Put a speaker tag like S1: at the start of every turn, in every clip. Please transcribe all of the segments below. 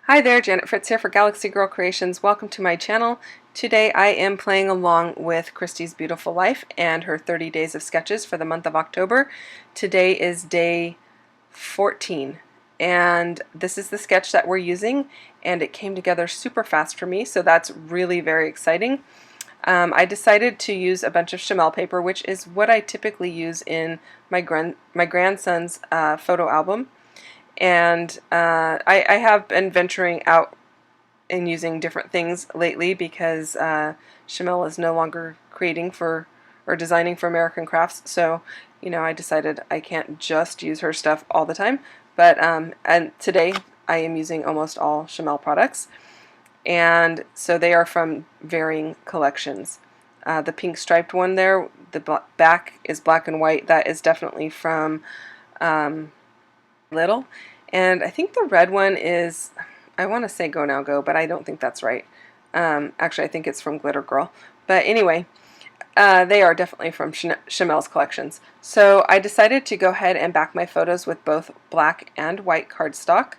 S1: Hi there, Janet Fritz here for Galaxy Girl Creations. Welcome to my channel. Today I am playing along with Christy's Beautiful Life and her 30 days of sketches for the month of October. Today is day 14 and this is the sketch that we're using, and it came together super fast for me, so that's really very exciting. I decided to use a bunch of Chamel paper, which is what I typically use in my grandson's photo album. And I have been venturing out and using different things lately because Chamel is no longer creating for or designing for American Crafts. So, I decided I can't just use her stuff all the time. But and today I am using almost all Chamel products, and so they are from varying collections. The pink striped one there, the back is black and white. That is definitely from Little, and I think the red one is, I want to say Go Now Go, but I don't think that's right. Actually, I think it's from Glitter Girl. But anyway, they are definitely from Chamel's collections. So I decided to go ahead and back my photos with both black and white cardstock,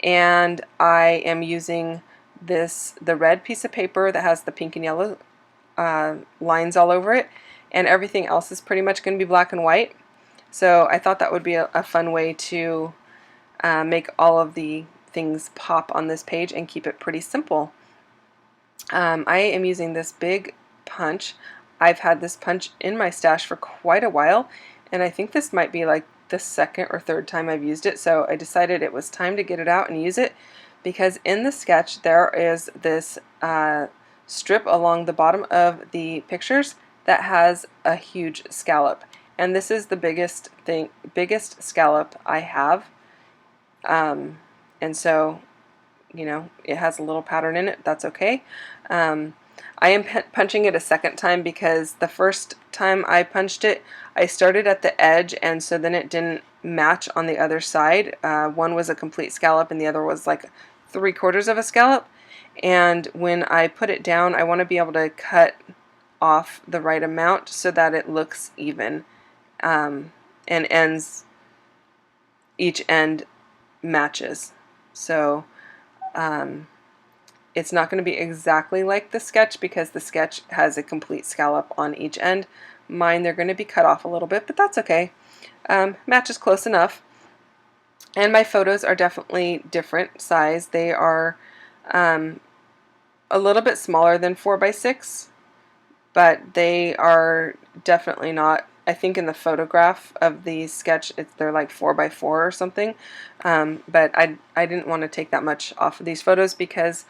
S1: and I am using the red piece of paper that has the pink and yellow lines all over it, and everything else is pretty much going to be black and white. So I thought that would be a fun way to make all of the things pop on this page and keep it pretty simple. I am using this big punch. I've had this punch in my stash for quite a while, and I think this might be like the second or third time I've used it, so I decided it was time to get it out and use it, because in the sketch there is this strip along the bottom of the pictures that has a huge scallop. And this is the biggest scallop I have, and so it has a little pattern in it. That's okay. I am punching it a second time because the first time I punched it, I started at the edge, and so then it didn't match on the other side. One was a complete scallop and the other was like 3/4 of a scallop. And when I put it down, I want to be able to cut off the right amount so that it looks even. And each end matches. So it's not going to be exactly like the sketch because the sketch has a complete scallop on each end. Mine, they're going to be cut off a little bit, but that's okay. Matches close enough. And my photos are definitely different size. They are a little bit smaller than 4x6, but they are definitely not, I think in the photograph of the sketch they're like 4x4 or something, but I didn't want to take that much off of these photos because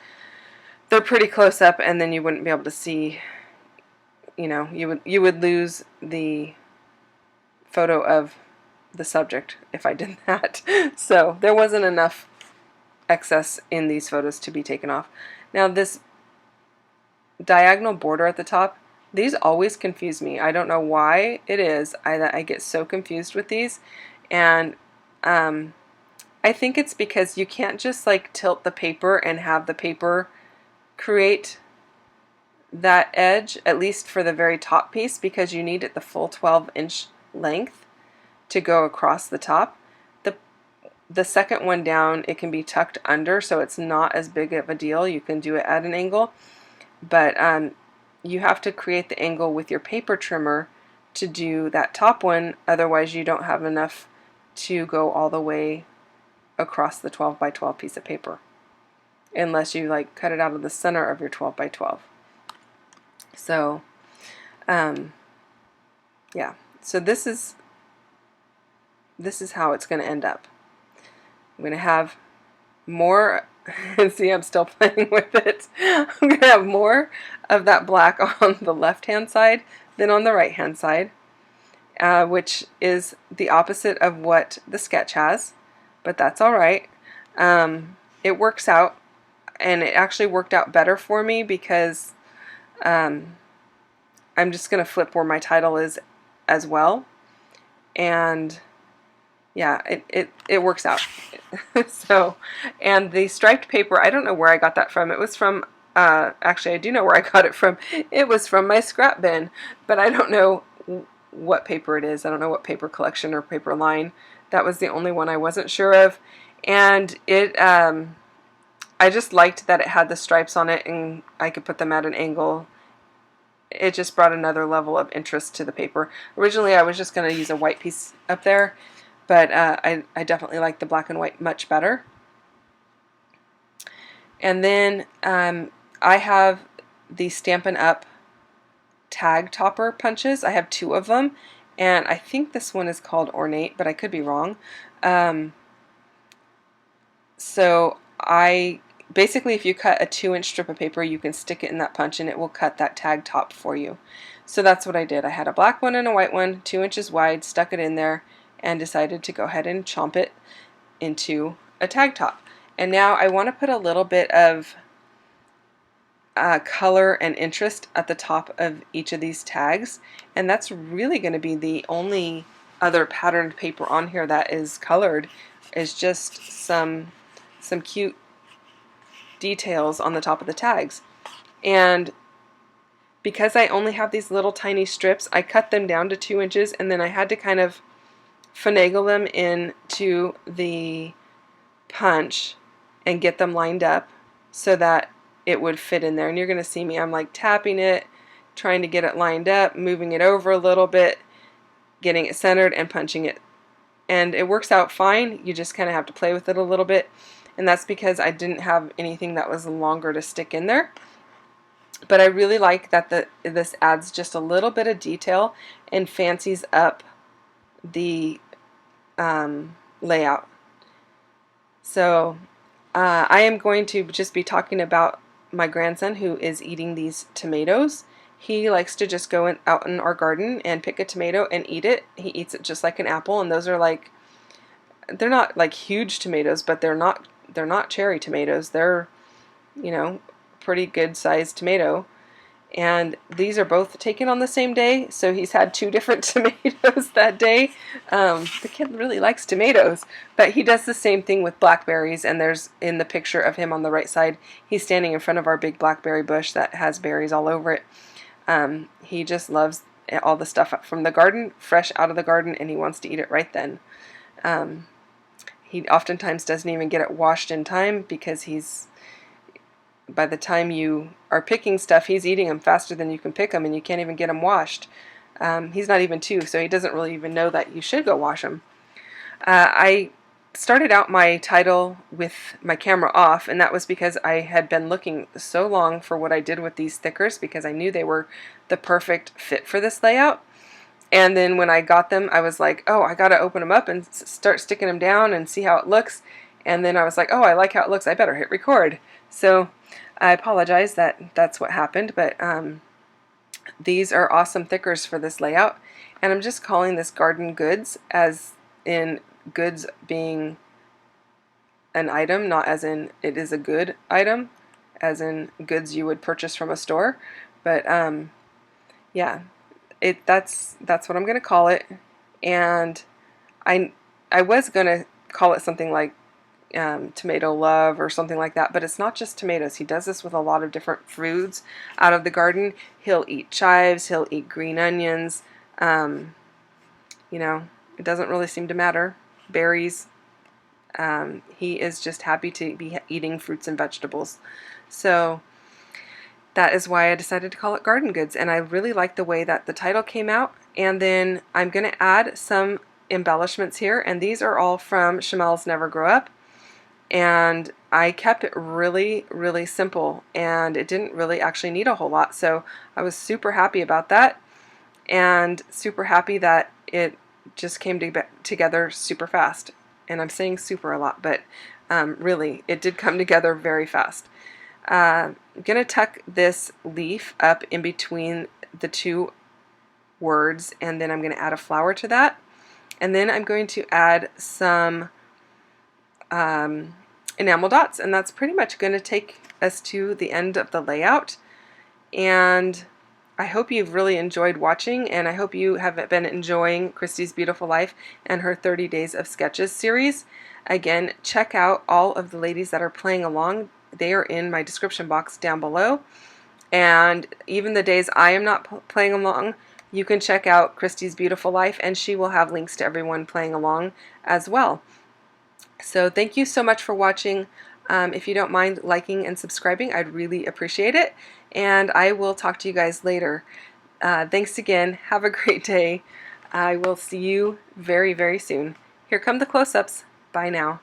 S1: they're pretty close up, and then you wouldn't be able to see, you would lose the photo of the subject if I did that. So there wasn't enough excess in these photos to be taken off. Now this diagonal border at the top, these always confuse me. I don't know why it is. I get so confused with these, and I think it's because you can't just like tilt the paper and have the paper create that edge, at least for the very top piece, because you need it the full 12-inch length to go across the top. The second one down, it can be tucked under, so it's not as big of a deal. You can do it at an angle, but you have to create the angle with your paper trimmer to do that top one, otherwise you don't have enough to go all the way across the 12x12 piece of paper, unless you like cut it out of the center of your 12x12. So yeah, so this is how it's going to end up. I'm going to have more, see, I'm still playing with it. I'm going to have more of that black on the left-hand side than on the right-hand side, which is the opposite of what the sketch has, but that's all right. It works out, and it actually worked out better for me because I'm just going to flip where my title is as well, and yeah, it works out. So, and the striped paper, I don't know where I got that from. It was from, actually I do know where I got it from. It was from my scrap bin, but I don't know what paper it is. I don't know what paper collection or paper line. That was the only one I wasn't sure of. And it I just liked that it had the stripes on it and I could put them at an angle. It just brought another level of interest to the paper. Originally I was just going to use a white piece up there, but I definitely like the black and white much better. And then I have the Stampin' Up! Tag topper punches. I have 2 of them, and I think this one is called Ornate, but I could be wrong. So basically, if you cut a 2-inch strip of paper, you can stick it in that punch and it will cut that tag top for you. So that's what I did. I had a black one and a white one, 2 inches wide, stuck it in there, and decided to go ahead and chomp it into a tag top. And now I want to put a little bit of color and interest at the top of each of these tags, and that's really going to be the only other patterned paper on here that is colored, is just some cute details on the top of the tags. And because I only have these little tiny strips, I cut them down to 2 inches, and then I had to kind of finagle them into the punch and get them lined up so that it would fit in there. And you're going to see me, I'm like tapping it, trying to get it lined up, moving it over a little bit, getting it centered, and punching it. And it works out fine. You just kind of have to play with it a little bit. And that's because I didn't have anything that was longer to stick in there. But I really like that this adds just a little bit of detail and fancies up the layout. So I am going to just be talking about my grandson who is eating these tomatoes. He likes to just go out in our garden and pick a tomato and eat it. He eats it just like an apple, and those are like, they're not like huge tomatoes, but they're not cherry tomatoes. They're, you know, pretty good sized tomato. And these are both taken on the same day, so he's had 2 different tomatoes that day. The kid really likes tomatoes, but he does the same thing with blackberries, and there's, in the picture of him on the right side, he's standing in front of our big blackberry bush that has berries all over it. He just loves all the stuff from the garden, fresh out of the garden, and he wants to eat it right then. He oftentimes doesn't even get it washed in time because by the time you are picking stuff, he's eating them faster than you can pick them, and you can't even get them washed. He's not even 2, so he doesn't really even know that you should go wash them. I started out my title with my camera off, and that was because I had been looking so long for what I did with these stickers, because I knew they were the perfect fit for this layout. And then when I got them, I was like, oh, I got to open them up and start sticking them down and see how it looks. And then I was like, oh, I like how it looks. I better hit record. So I apologize that that's what happened, but these are awesome thickers for this layout. And I'm just calling this Garden Goods, as in goods being an item, not as in it is a good item, as in goods you would purchase from a store. But yeah, that's what I'm going to call it. And I was going to call it something like Tomato Love or something like that, but it's not just tomatoes. He does this with a lot of different foods out of the garden. He'll eat chives, he'll eat green onions, you know, it doesn't really seem to matter. Berries. He is just happy to be eating fruits and vegetables. So that is why I decided to call it Garden Goods, and I really like the way that the title came out. And then I'm going to add some embellishments here, and these are all from Chamel's Never Grow Up. And I kept it really, really simple, and it didn't really actually need a whole lot, so I was super happy about that, and super happy that it just came together super fast. And I'm saying super a lot, but really, it did come together very fast. I'm going to tuck this leaf up in between the 2 words, and then I'm going to add a flower to that. And then I'm going to add some enamel dots, and that's pretty much going to take us to the end of the layout. And I hope you've really enjoyed watching, and I hope you have been enjoying Christy's Beautiful Life and her 30 Days of Sketches series. Again, check out all of the ladies that are playing along. They are in my description box down below. And even the days I am not playing along, you can check out Christy's Beautiful Life, and she will have links to everyone playing along as well. So thank you so much for watching. If you don't mind liking and subscribing, I'd really appreciate it. And I will talk to you guys later. Thanks again. Have a great day. I will see you very, very soon. Here come the close-ups. Bye now.